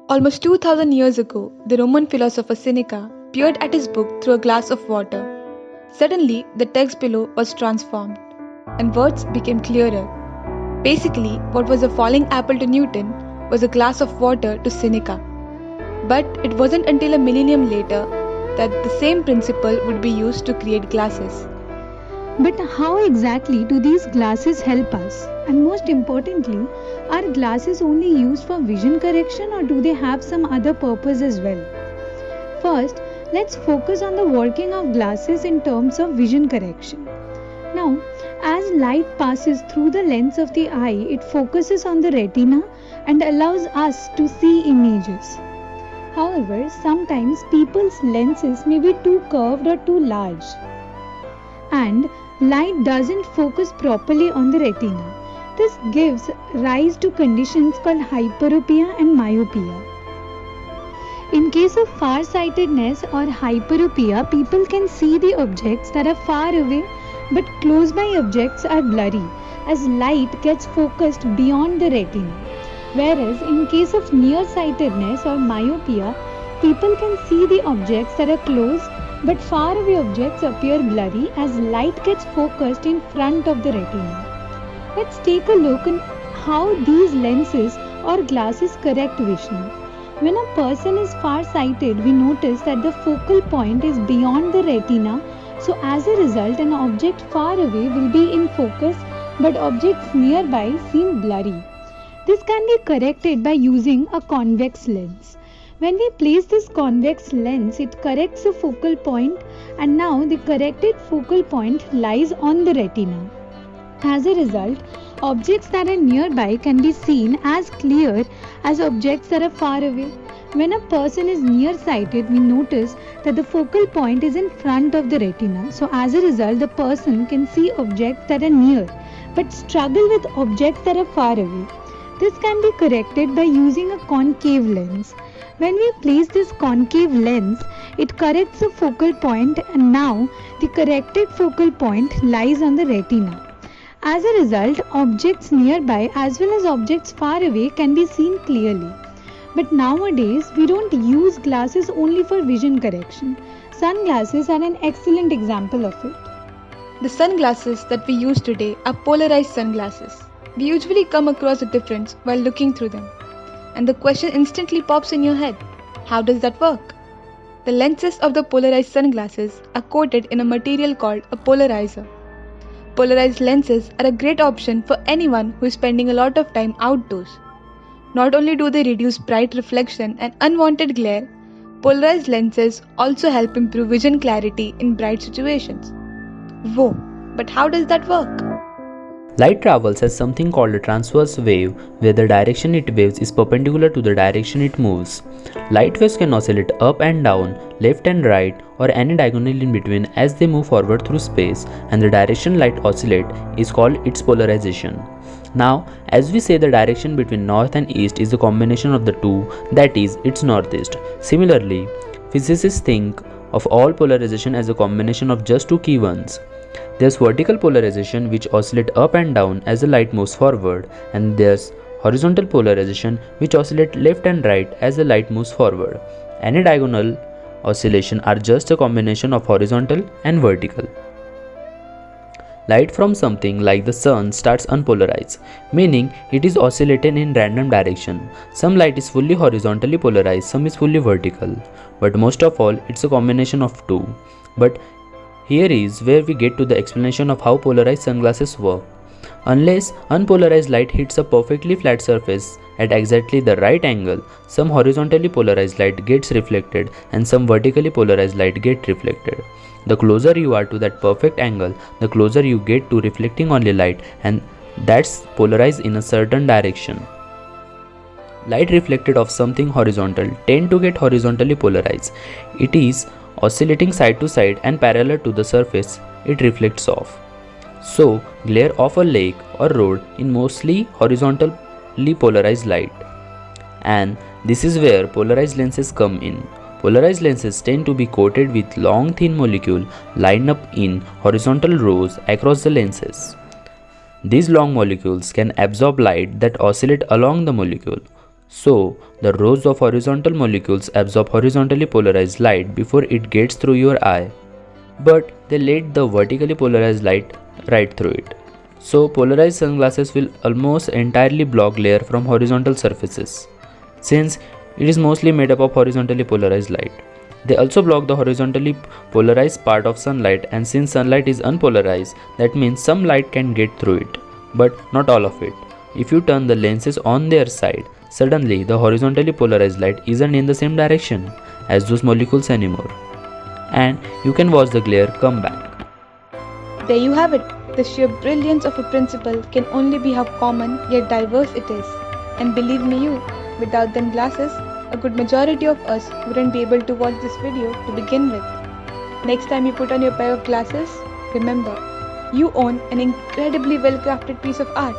Almost 2000 years ago, the Roman philosopher Seneca peered at his book through a glass of water. Suddenly, the text below was transformed, and words became clearer. Basically, what was a falling apple to Newton was a glass of water to Seneca. But it wasn't until a millennium later that the same principle would be used to create glasses. But how exactly do these glasses help us? And most importantly, are glasses only used for vision correction or do they have some other purpose as well? First, let's focus on the working of glasses in terms of vision correction. Now, as light passes through the lens of the eye, it focuses on the retina and allows us to see images. However, sometimes people's lenses may be too curved or too large, and light doesn't focus properly on the retina. This gives rise to conditions called hyperopia and myopia. In case of farsightedness or hyperopia, people can see the objects that are far away, but close by objects are blurry as light gets focused beyond the retina. Whereas in case of nearsightedness or myopia, people can see the objects that are close, but far away objects appear blurry as light gets focused in front of the retina. Let's take a look at how these lenses or glasses correct vision. When a person is far-sighted, we notice that the focal point is beyond the retina, so as a result an object far away will be in focus but objects nearby seem blurry. This can be corrected by using a convex lens. When we place this convex lens, it corrects the focal point and now the corrected focal point lies on the retina. As a result, objects that are nearby can be seen as clear as objects that are far away. When a person is nearsighted, we notice that the focal point is in front of the retina. So as a result, the person can see objects that are near but struggle with objects that are far away. This can be corrected by using a concave lens. When we place this concave lens, it corrects the focal point and now the corrected focal point lies on the retina. As a result, objects nearby as well as objects far away can be seen clearly. But nowadays, we don't use glasses only for vision correction. Sunglasses are an excellent example of it. The sunglasses that we use today are polarized sunglasses. We usually come across a difference while looking through them. And the question instantly pops in your head, how does that work? The lenses of the polarized sunglasses are coated in a material called a polarizer. Polarized lenses are a great option for anyone who is spending a lot of time outdoors. Not only do they reduce bright reflection and unwanted glare, polarized lenses also help improve vision clarity in bright situations. Whoa, but how does that work? Light travels as something called a transverse wave, where the direction it waves is perpendicular to the direction it moves. Light waves can oscillate up and down, left and right, or any diagonal in between as they move forward through space, and the direction light oscillate is called its polarization. Now, as we say the direction between north and east is a combination of the two, that is, its northeast. Similarly, physicists think of all polarization as a combination of just two key ones. There's vertical polarization which oscillate up and down as the light moves forward, and there's horizontal polarization which oscillate left and right as the light moves forward. Any diagonal oscillation are just a combination of horizontal and vertical. Light from something like the sun starts unpolarized, meaning it is oscillating in random direction. Some light is fully horizontally polarized, some is fully vertical, but most of all it's a combination of two. But here is where we get to the explanation of how polarized sunglasses work. Unless unpolarized light hits a perfectly flat surface at exactly the right angle, some horizontally polarized light gets reflected and some vertically polarized light get reflected. The closer you are to that perfect angle, the closer you get to reflecting only light, and that's polarized in a certain direction. Light reflected off something horizontal tend to get horizontally polarized. It is oscillating side to side and parallel to the surface it reflects off. So, glare off a lake or road in mostly horizontally polarized light. And this is where polarized lenses come in. Polarized lenses tend to be coated with long thin molecules lined up in horizontal rows across the lenses. These long molecules can absorb light that oscillate along the molecule, So, the rows of horizontal molecules absorb horizontally polarized light before it gets through your eye, but they let the vertically polarized light right through it. So, polarized sunglasses will almost entirely block glare from horizontal surfaces, since it is mostly made up of horizontally polarized light. They also block the horizontally polarized part of sunlight, and since sunlight is unpolarized, that means some light can get through it, but not all of it. If you turn the lenses on their side, suddenly the horizontally polarized light isn't in the same direction as those molecules anymore, and you can watch the glare come back. There you have it. The sheer brilliance of a principle can only be how common yet diverse it is. And believe me you, without them glasses, a good majority of us wouldn't be able to watch this video to begin with. Next time you put on your pair of glasses, remember, you own an incredibly well crafted piece of art.